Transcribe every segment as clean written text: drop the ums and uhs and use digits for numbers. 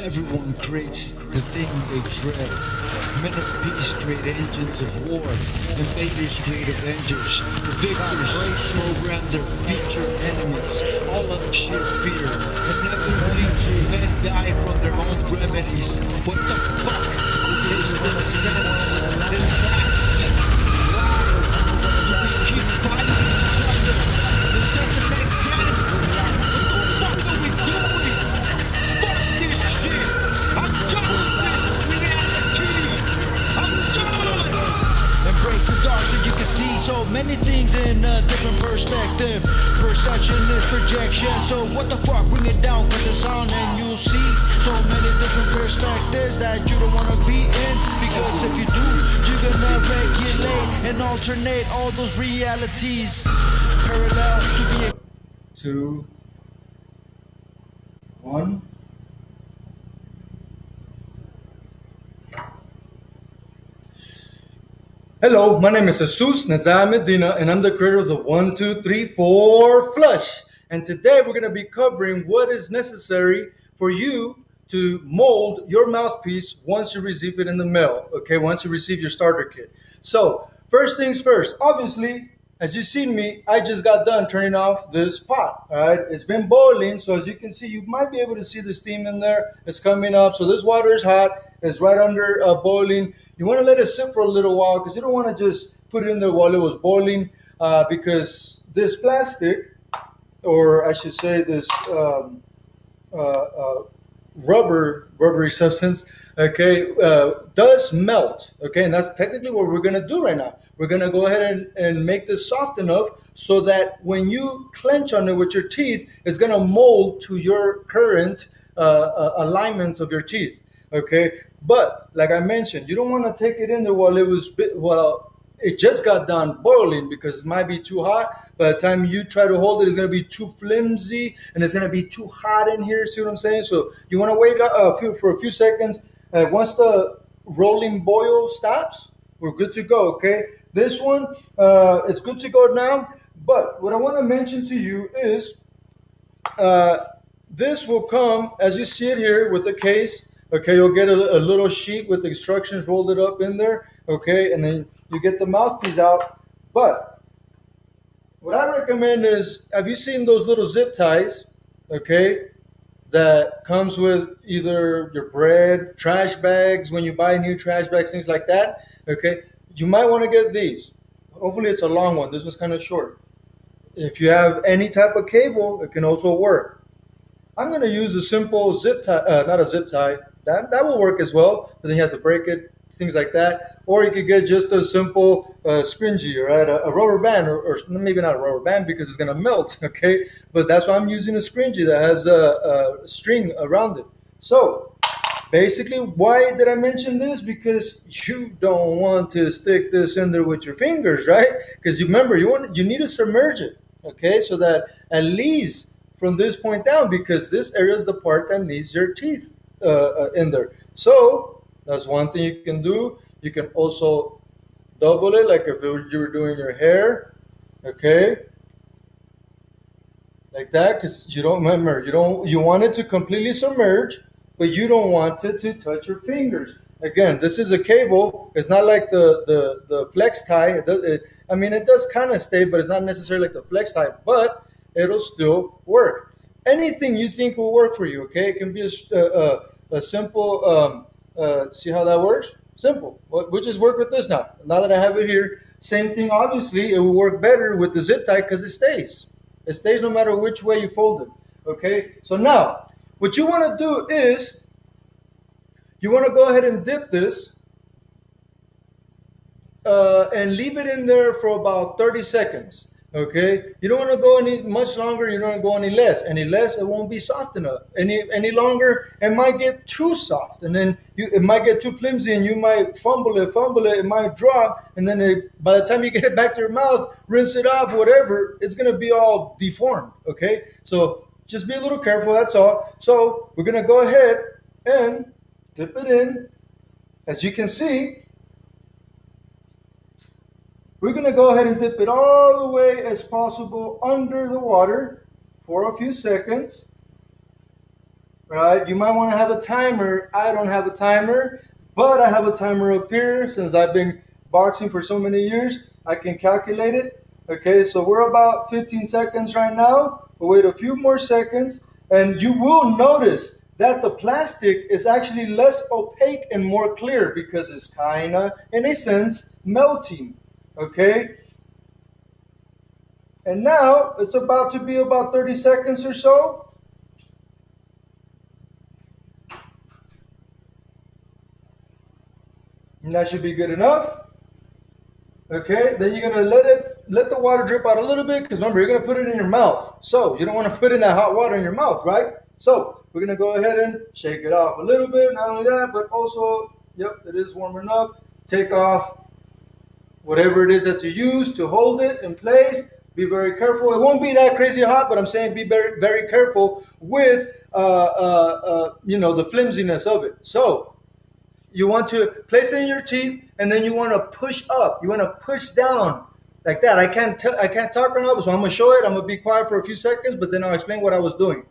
Everyone creates the thing they dread. Men of peace create engines of war. Invaders create avengers. The victors program their future enemies. All out of sheer fear. Inevitably, men die from their own remedies. What the fuck is the sense in that? We keep fighting each other. This doesn't make sense. What the fuck are we doing? Fuck this shit! I'm done with this reality! I'm done! Embrace the dark so you can see so many things in a different perspective. Perception is projection, so what the fuck? Bring it down, put this on and you'll see so many different perspectives that you don't want to be in. Because if you do, you're gonna regulate and alternate all those realities. Parallel to be 2, 1. Hello, my name is Jesus Netzaya Medina, and I'm the creator of the 1, 2, 3, 4 Flush. And today we're going to be covering what is necessary for you to mold your mouthpiece once you receive it in the mail. Okay, once you receive your starter kit. So, first things first. Obviously, as you've seen me, I just got done turning off this pot. All right, it's been boiling, so as you can see, you might be able to see the steam in there. It's coming up, so this water is hot. It's right under boiling. You want to let it sit for a little while because you don't want to just put it in there while it was boiling because this plastic, or I should say this rubbery substance, okay, does melt, okay, and that's technically what we're going to do right now. We're going to go ahead and make this soft enough so that when you clench on it with your teeth, it's going to mold to your current alignment of your teeth, okay. But like I mentioned, you don't want to take it in there while it just got done boiling because it might be too hot. By the time you try to hold it, it's going to be too flimsy and it's going to be too hot in here. See what I'm saying? So you want to wait for a few seconds. Once the rolling boil stops, we're good to go, okay? This one, it's good to go now. But what I want to mention to you is this will come, as you see it here, with the case. Okay, you'll get a little sheet with the instructions rolled it up in there. Okay, and then you get the mouthpiece out. But what I recommend is, have you seen those little zip ties? Okay, that comes with either your bread, trash bags, when you buy new trash bags, things like that. Okay, you might want to get these. Hopefully it's a long one. This one's kind of short. If you have any type of cable, it can also work. I'm going to use a simple zip tie, not a zip tie. That will work as well, but then you have to break it, things like that. Or you could get just a simple scrunchie, right? A rubber band, or maybe not a rubber band because it's going to melt, okay? But that's why I'm using a scrunchie that has a string around it. So basically, why did I mention this? Because you don't want to stick this in there with your fingers, right? Because you remember, you need to submerge it, okay? So that at least from this point down, because this area is the part that needs your teeth in there. So that's one thing you can do. You can also double it, like if you were doing your hair, okay, like that, because you don't remember, you want it to completely submerge, but you don't want it to touch your fingers. Again, this is a cable. It's not like the flex tie. It does kind of stay, but it's not necessarily like the flex tie, but it'll still work. Anything you think will work for you, okay? It can be a simple, see how that works? Simple. We'll just work with this now. Now that I have it here, same thing, obviously, it will work better with the zip tie because it stays. It stays no matter which way you fold it, okay? So now, what you want to do is, you want to go ahead and dip this and leave it in there for about 30 seconds. Okay, you don't want to go any much longer. You don't want to go any less. Any less, it won't be soft enough. Any longer, it might get too soft, and then it might get too flimsy, and you might fumble it. It might drop, and then by the time you get it back to your mouth, rinse it off, whatever, it's gonna be all deformed. Okay, so just be a little careful. That's all. So we're gonna go ahead and dip it in. As you can see, we're going to go ahead and dip it all the way as possible under the water for a few seconds. right? You might want to have a timer. I don't have a timer, but I have a timer up here since I've been boxing for so many years. I can calculate it. Okay, so we're about 15 seconds right now. We'll wait a few more seconds, and you will notice that the plastic is actually less opaque and more clear because it's kind of, in a sense, melting. Okay, and now it's about to be about 30 seconds or so. And that should be good enough. Okay, then you're gonna let the water drip out a little bit because remember you're gonna put it in your mouth. So you don't want to put in that hot water in your mouth, right? So we're gonna go ahead and shake it off a little bit. Not only that, but also, yep, it is warm enough. Take off whatever it is that you use to hold it in place. Be very careful. It won't be that crazy hot, but I'm saying be very very careful with the flimsiness of it. So you want to place it in your teeth, and then you want to push up. You want to push down like that. I can't talk right now, so I'm gonna show it. I'm gonna be quiet for a few seconds, but then I'll explain what I was doing.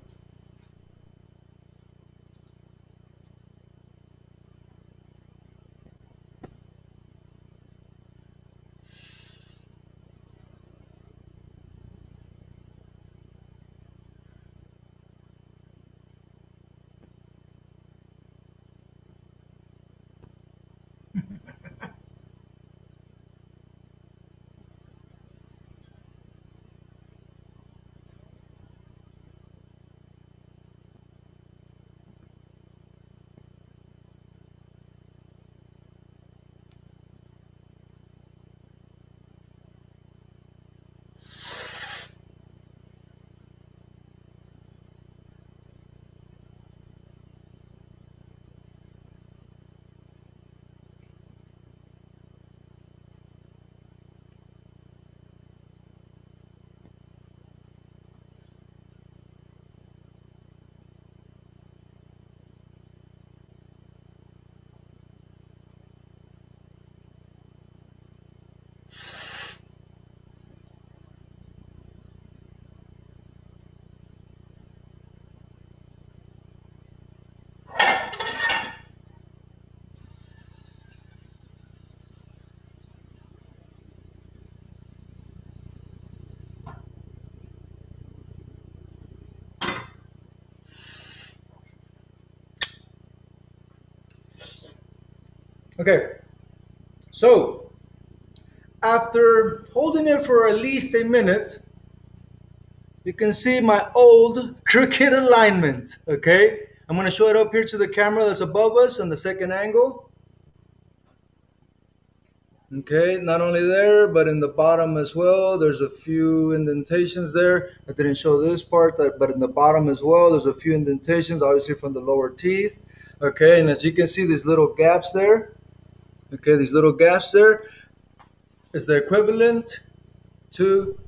Okay, so after holding it for at least a minute, you can see my old crooked alignment. Okay, I'm gonna show it up here to the camera that's above us on the second angle. Okay, not only there, but in the bottom as well. There's a few indentations there. I didn't show this part, but in the bottom as well, there's a few indentations, obviously from the lower teeth. Okay, and as you can see, these little gaps there. Okay, these little gaps there is the equivalent to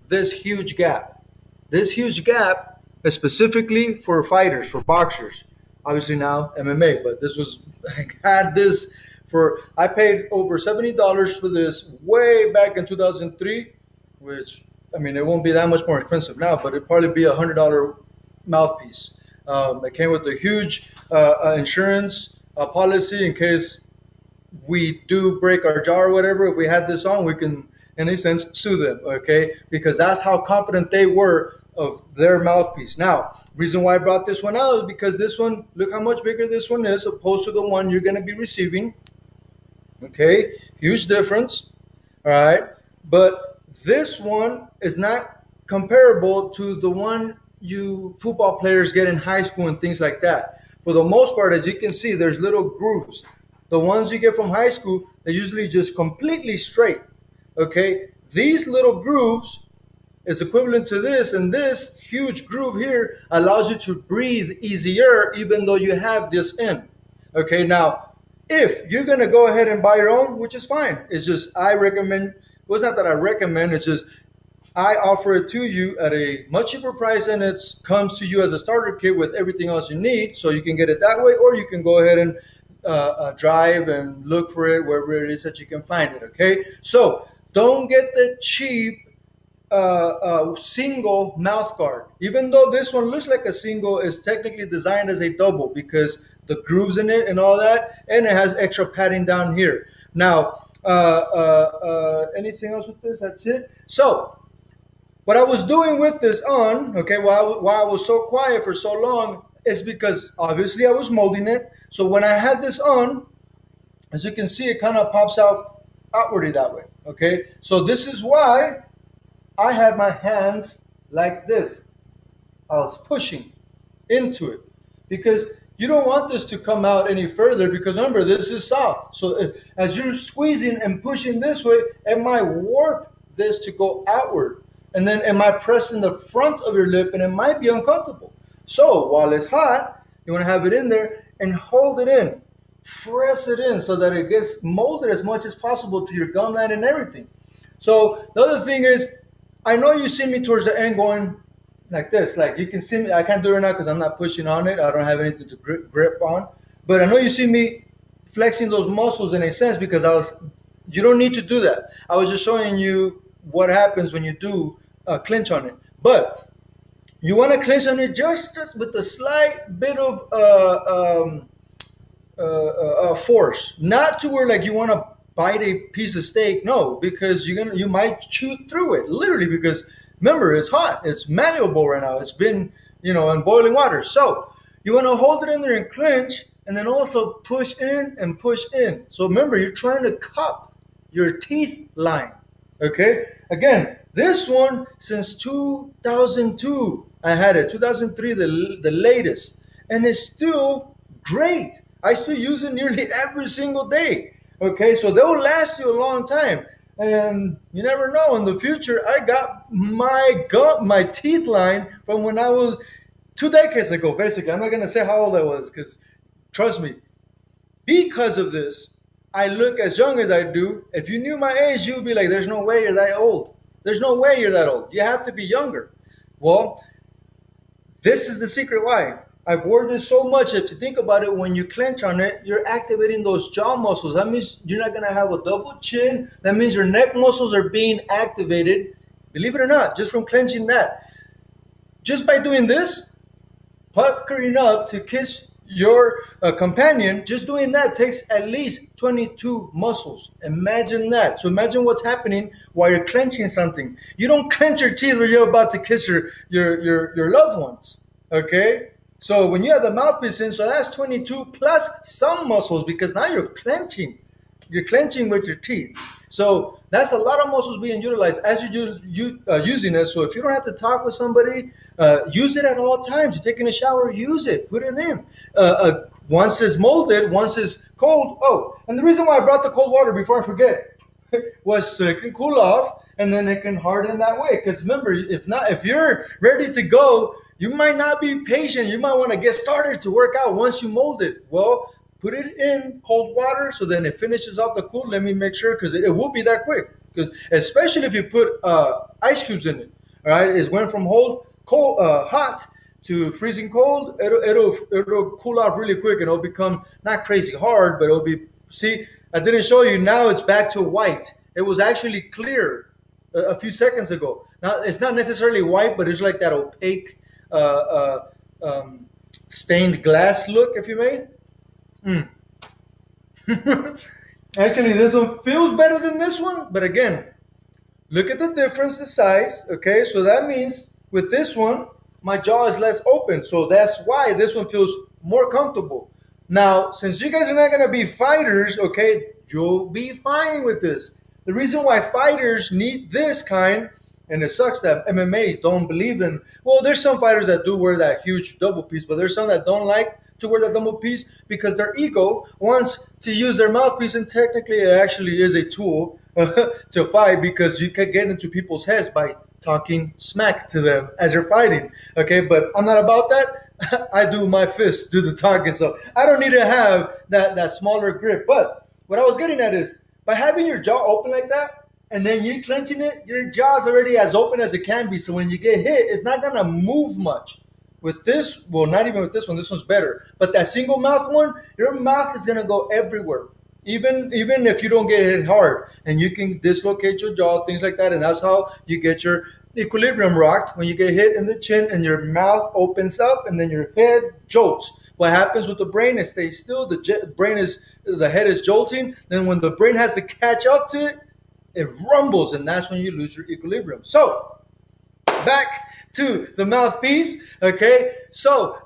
this huge gap. This huge gap is specifically for fighters, for boxers. Obviously now MMA, but this was I had this for I paid over $70 for this way back in 2003, which I mean it won't be that much more expensive now, but it'd probably be $100 mouthpiece. It came with a huge insurance policy in case we do break our jaw or whatever. If we had this on, we can in a sense sue them, okay? Because that's how confident they were of their mouthpiece. Now, reason why I brought this one out is because this one, look how much bigger this one is opposed to the one you're going to be receiving. Okay, huge difference. All right, but this one is not comparable to the one you football players get in high school and things like that. For the most part, as you can see, there's little grooves. The ones you get from high school, they're usually just completely straight. Okay, these little grooves is equivalent to this, and this huge groove here allows you to breathe easier even though you have this in. Okay, now if you're gonna go ahead and buy your own, which is fine, it's just I recommend, well, it's not that I recommend, it's just I offer it to you at a much cheaper price, and it comes to you as a starter kit with everything else you need, so you can get it that way, or you can go ahead and drive and look for it wherever it is that you can find it. Okay, so don't get the cheap single mouth guard. Even though this one looks like a single, it's technically designed as a double because the grooves in it and all that, and it has extra padding down here. Now, anything else with this? That's it. So, what I was doing with this on, okay, why I was so quiet for so long is because obviously I was molding it. So when I had this on, as you can see, it kind of pops out outwardly that way. Okay, so this is why I had my hands like this. I was pushing into it because you don't want this to come out any further because remember, this is soft. So as you're squeezing and pushing this way, it might warp this to go outward. And then it might press in the front of your lip and it might be uncomfortable. So while it's hot, you want to have it in there and hold it in. Press it in so that it gets molded as much as possible to your gum line and everything. So the other thing is, I know you see me towards the end going like this. Like you can see me, I can't do it right now because I'm not pushing on it. I don't have anything to grip on. But I know you see me flexing those muscles in a sense because you don't need to do that. I was just showing you what happens when you do clinch on it. But you want to clinch on it just with a slight bit of force, not to where like you want to bite a piece of steak. No, because you might chew through it literally because remember it's hot, it's malleable right now. It's been in boiling water. So you want to hold it in there and clench, and then also push in and push in. So remember, you're trying to cup your teeth line. Okay. Again, this one since 2002 I had it. 2003 the latest, and it's still great. I still use it nearly every single day. Okay, so they'll last you a long time. And you never know, in the future, I got my teeth line from when I was 2 decades ago, basically. I'm not going to say how old I was because, trust me, because of this, I look as young as I do. If you knew my age, you would be like, there's no way you're that old. There's no way you're that old. You have to be younger. Well, this is the secret why. I've worn this so much. If you think about it, when you clench on it, you're activating those jaw muscles. That means you're not going to have a double chin. That means your neck muscles are being activated. Believe it or not, just from clenching that. Just by doing this, puckering up to kiss your companion, just doing that takes at least 22 muscles. Imagine that. So imagine what's happening while you're clenching something. You don't clench your teeth when you're about to kiss your loved ones. Okay? So when you have the mouthpiece in, so that's 22 plus some muscles because now you're clenching. You're clenching with your teeth. So that's a lot of muscles being utilized as you're using it. So if you don't have to talk with somebody, use it at all times. You're taking a shower, use it. Put it in. Once it's molded, once it's cold. Oh, and the reason why I brought the cold water before I forget was so it can cool off and then it can harden that way. Because remember, if you're ready to go, you might not be patient. You might want to get started to work out once you mold it. Well, put it in cold water so then it finishes off the cool. Let me make sure because it will be that quick. Because especially if you put ice cubes in it, all right, it went from hot to freezing cold. It'll cool off really quick and it'll become not crazy hard, but it'll be. See, I didn't show you. Now it's back to white. It was actually clear a few seconds ago. Now it's not necessarily white, but it's like that opaque. Stained glass look, if you may. Actually, this one feels better than this one, but again, look at the difference, the size. Okay, so that means with this one, my jaw is less open, so that's why this one feels more comfortable. Now, since you guys are not gonna be fighters, okay, you'll be fine with this. The reason why fighters need this kind. And it sucks that MMA don't believe in. Well, there's some fighters that do wear that huge double piece, but there's some that don't like to wear that double piece because their ego wants to use their mouthpiece, and technically, it actually is a tool to fight because you can get into people's heads by talking smack to them as you're fighting. Okay, but I'm not about that. I do my fists do the talking, so I don't need to have that smaller grip. But what I was getting at is by having your jaw open like that. And then you clenching it, your jaw's already as open as it can be. So when you get hit, it's not going to move much. With this, well, not even with this one's better. But that single mouth one, your mouth is going to go everywhere. even if you don't get hit hard, and you can dislocate your jaw, things like that, and that's how you get your equilibrium rocked when you get hit in the chin and your mouth opens up and then your head jolts. What happens with the brain? It stays still. The head is jolting. Then when the brain has to catch up to it, it rumbles, and that's when you lose your equilibrium. So back to the mouthpiece. Okay, so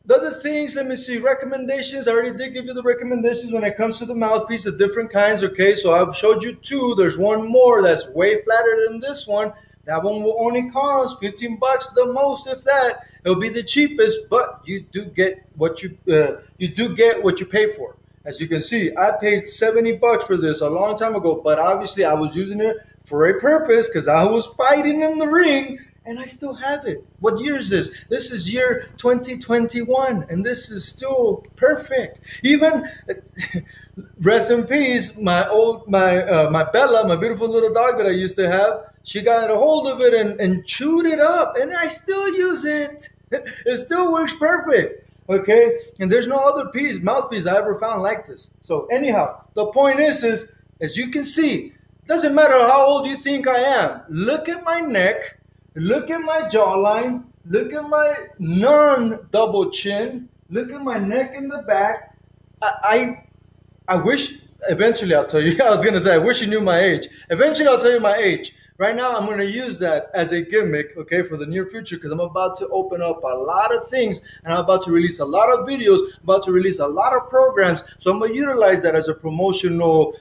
the other things, let me see, recommendations. I already did give you the recommendations when it comes to the mouthpiece, the different kinds. Okay, so I've showed you two. There's one more that's way flatter than this one. That one will only cost $15 the most, if that. It'll be the cheapest, but you do get what you pay for. As you can see, I paid $70 for this a long time ago, but obviously I was using it for a purpose because I was fighting in the ring, and I still have it. What year is this? This is year 2021, and this is still perfect. Even rest in peace, my Bella, my beautiful little dog that I used to have. She got a hold of it and chewed it up, and I still use it. It still works perfect. Okay, and there's no other mouthpiece I ever found like this. So anyhow, the point is as you can see, doesn't matter how old you think I am. Look at my neck, look at my jawline, look at my non-double chin, look at my neck in the back. I wish eventually I'll tell you. I was gonna say I wish you knew my age. Eventually I'll tell you my age. Right now I'm gonna use that as a gimmick, okay, for the near future, because I'm about to open up a lot of things, and I'm about to release a lot of videos, about to release a lot of programs. So I'm gonna utilize that as a promotional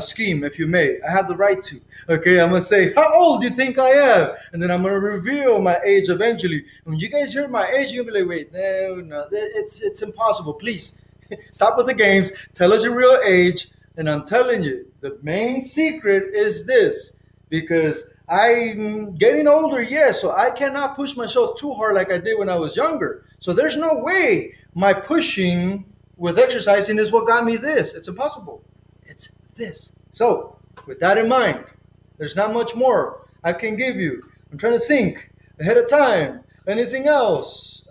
scheme, if you may. I have the right to. Okay, I'm gonna say, how old do you think I am? And then I'm gonna reveal my age eventually. When you guys hear my age, you're gonna be like, wait, no, it's impossible. Please stop with the games. Tell us your real age. And I'm telling you, the main secret is this, because I'm getting older, yes, so I cannot push myself too hard like I did when I was younger. So there's no way my pushing with exercising is what got me this. It's impossible. It's this. So with that in mind, there's not much more I can give you. I'm trying to think ahead of time. Anything else?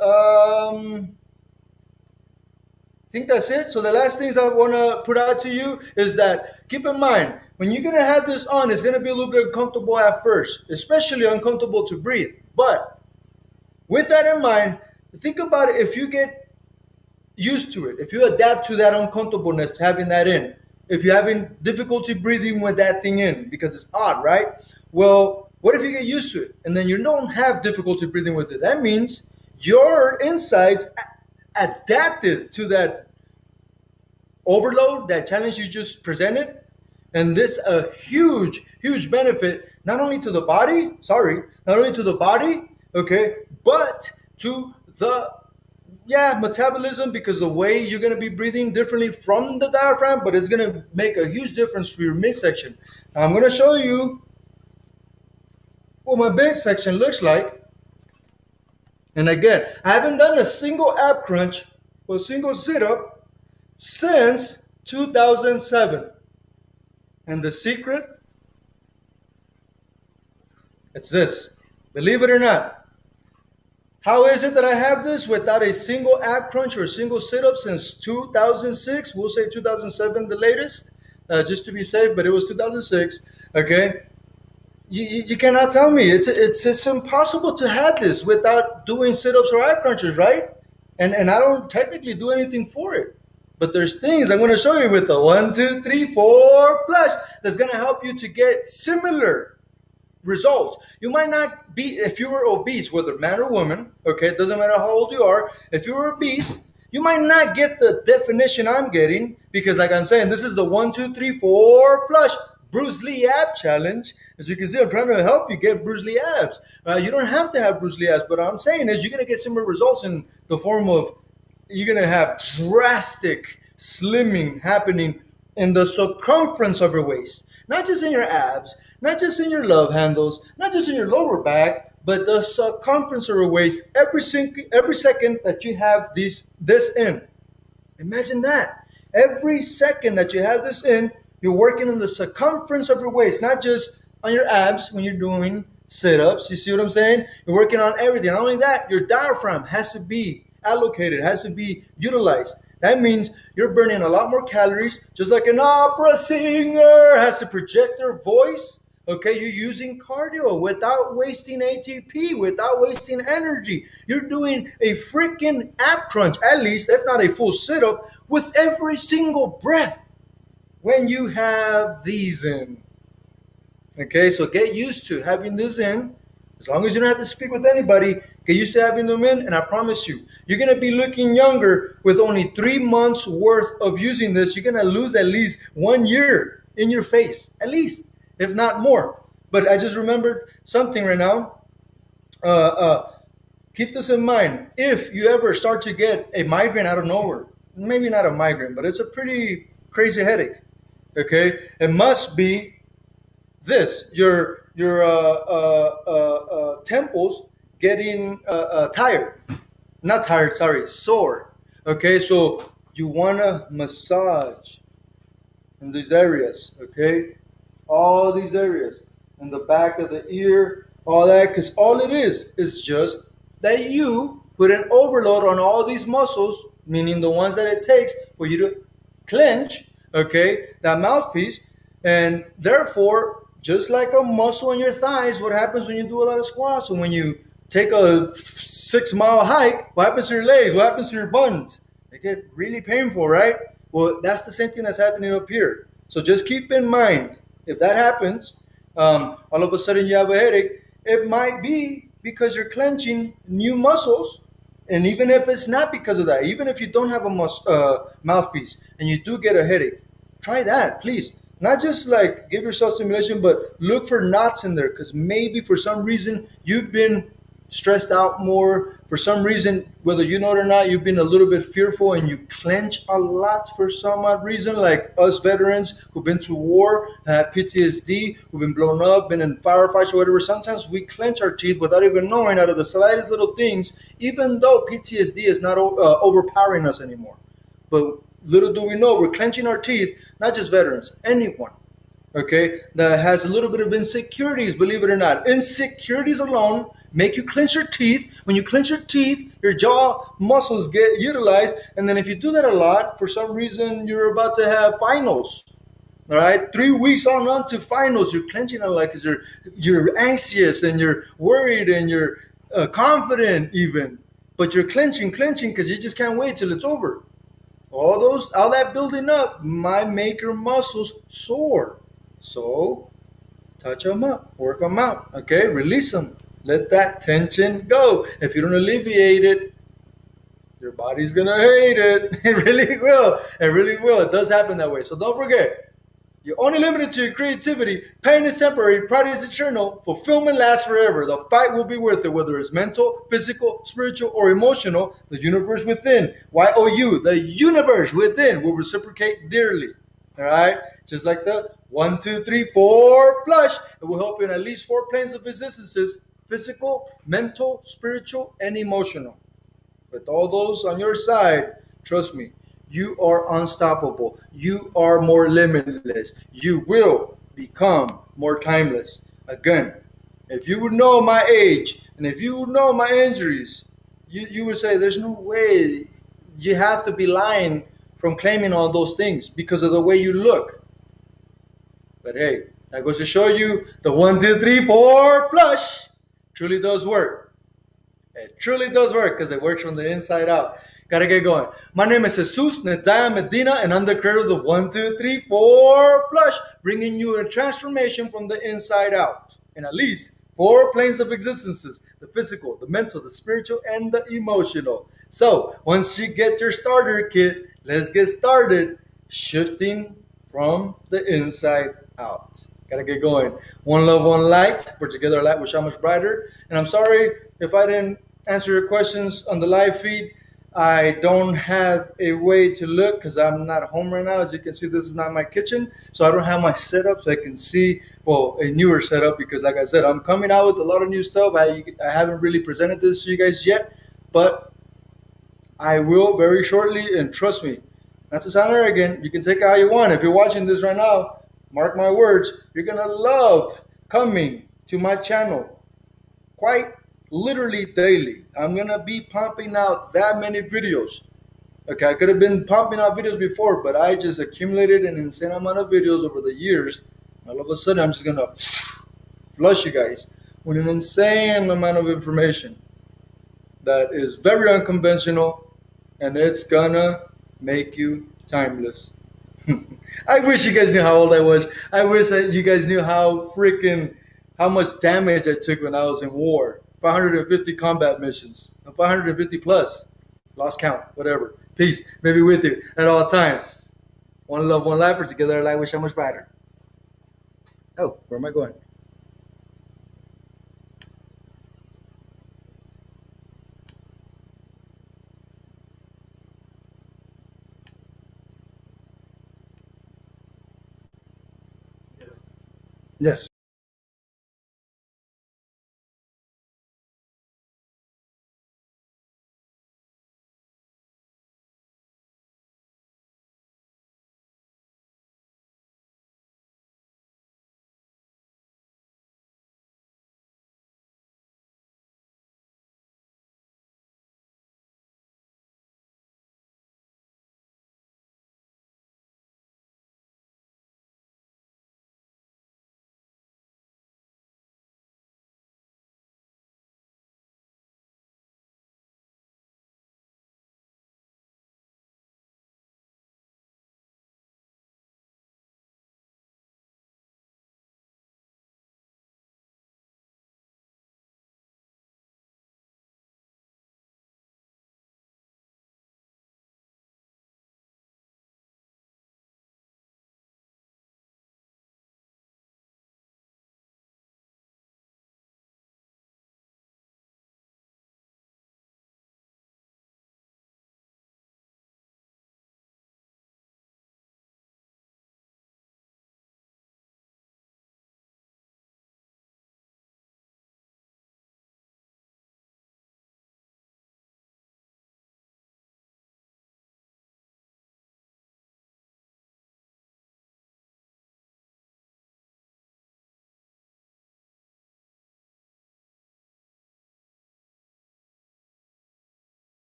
Think that's it. So the last things I want to put out to you is that keep in mind, when you're going to have this on, it's going to be a little bit uncomfortable at first, especially uncomfortable to breathe. But with that in mind, think about it. If you get used to it, if you adapt to that uncomfortableness, having that in, if you're having difficulty breathing with that thing in, because it's odd, right? Well, what if you get used to it and then you don't have difficulty breathing with it? That means your insides adapted to that overload, that challenge you just presented, and this a huge benefit not only to the body, okay, but to the metabolism, because the way you're going to be breathing differently from the diaphragm, but it's going to make a huge difference for your midsection. Now I'm going to show you what my midsection looks like. And again, I haven't done a single ab crunch or a single sit-up since 2007. And the secret, it's this. Believe it or not. How is it that I have this without a single ab crunch or a single sit-up since 2006? We'll say 2007 the latest, just to be safe, but it was 2006, okay? You cannot tell me. It's impossible to have this without doing sit-ups or ab crunches, right? And I don't technically do anything for it. But there's things I'm going to show you with the 1, 2, 3, 4 flush that's going to help you to get similar results. You might not be, if you were obese, whether man or woman, okay, it doesn't matter how old you are. If you were obese, you might not get the definition I'm getting, because like I'm saying, this is the 1, 2, 3, 4 flush Bruce Lee ab challenge. As you can see, I'm trying to help you get Bruce Lee abs. You don't have to have Bruce Lee abs, but what I'm saying is you're going to get similar results in the form of, you're going to have drastic slimming happening in the circumference of your waist. Not just in your abs, not just in your love handles, not just in your lower back, but the circumference of your waist every second that you have this in. Imagine that. Every second that you have this in, you're working on the circumference of your waist, not just on your abs when you're doing sit-ups. You see what I'm saying? You're working on everything. Not only that, your diaphragm has to be allocated, has to be utilized. That means you're burning a lot more calories, just like an opera singer has to project their voice. Okay, you're using cardio without wasting ATP, without wasting energy. You're doing a freaking ab crunch, at least, if not a full sit up, with every single breath when you have these in. Okay, so get used to having this in. As long as you don't have to speak with anybody, get used to having them in, and I promise you, you're gonna be looking younger with only 3 months worth of using this. You're gonna lose at least 1 year in your face, at least, if not more. But I just remembered something right now. Uh, uh, Keep this in mind. If you ever start to get a migraine out of nowhere, maybe not a migraine, but it's a pretty crazy headache. Okay, it must be this your temples getting tired, not tired, sorry, sore. Okay, so you want to massage in these areas. Okay, all these areas in the back of the ear, all that, because all it is just that you put an overload on all these muscles, meaning the ones that it takes for you to clench, okay, that mouthpiece. And therefore, just like a muscle in your thighs, what happens when you do a lot of squats, and when you take a 6 mile hike, what happens to your legs? What happens to your buns? They get really painful, right? Well, that's the same thing that's happening up here. So just keep in mind, if that happens, all of a sudden you have a headache, it might be because you're clenching new muscles. And even if it's not because of that, even if you don't have a mouthpiece and you do get a headache, try that, please. Not just like give yourself stimulation, but look for knots in there, because maybe for some reason you've been stressed out more. For some reason, whether you know it or not, you've been a little bit fearful and you clench a lot for some odd reason, like us veterans who've been to war, have PTSD, who've been blown up, been in firefights or whatever. Sometimes we clench our teeth without even knowing, out of the slightest little things, even though PTSD is not overpowering us anymore. But little do we know, we're clenching our teeth, not just veterans, anyone, okay, that has a little bit of insecurities, believe it or not. Insecurities alone make you clench your teeth. When you clench your teeth, your jaw muscles get utilized. And then if you do that a lot, for some reason, you're about to have finals. All right, 3 weeks on to finals, you're clenching a lot because you're anxious and you're worried and you're confident even. But you're clenching because you just can't wait till it's over. All that building up might make your muscles sore. So touch them up, work them out. Okay, release them. Let that tension go. If you don't alleviate it, your body's gonna hate it. It really will. It really will. It does happen that way. So don't forget, you're only limited to your creativity. Pain is temporary. Pride is eternal. Fulfillment lasts forever. The fight will be worth it, whether it's mental, physical, spiritual, or emotional. The universe within, YOU, the universe within will reciprocate dearly. All right? Just like the 1, 2, 3, 4 flush. It will help in at least 4 planes of existences: physical, mental, spiritual, and emotional. With all those on your side, trust me, you are unstoppable. You are more limitless. You will become more timeless. Again, if you would know my age and if you would know my injuries, you would say, there's no way. You have to be lying from claiming all those things because of the way you look. But hey, that goes to show you the 1, 2, 3, 4 flush truly does work. It truly does work because it works from the inside out. Gotta get going. My name is Jesus Netzaya Medina, and I'm the creator of the 1, 2, 3, 4 flush, bringing you a transformation from the inside out in at least 4 planes of existences: the physical, the mental, the spiritual, and the emotional. So once you get your starter kit, let's get started shifting from the inside out. Gotta get going. One love, one light. For together our light will shine much brighter. And I'm sorry if I didn't answer your questions on the live feed. I don't have a way to look because I'm not home right now. As you can see, this is not my kitchen. So I don't have my setup so I can see, well, a newer setup, because like I said, I'm coming out with a lot of new stuff. I haven't really presented this to you guys yet, but I will very shortly. And trust me, not to sound arrogant, you can take it how you want. If you're watching this right now, mark my words, you're going to love coming to my channel quite literally daily. I'm going to be pumping out that many videos. Okay, I could have been pumping out videos before, but I just accumulated an insane amount of videos over the years. All of a sudden, I'm just gonna flush you guys with an insane amount of information that is very unconventional, and it's gonna make you timeless. I wish you guys knew how old I was. I wish that you guys knew how much damage I took when I was in war. 550 combat missions, 550 plus, lost count, whatever. Peace, maybe with you at all times. One love, one life, or together our life wish so much brighter. Oh, where am I going? Yes.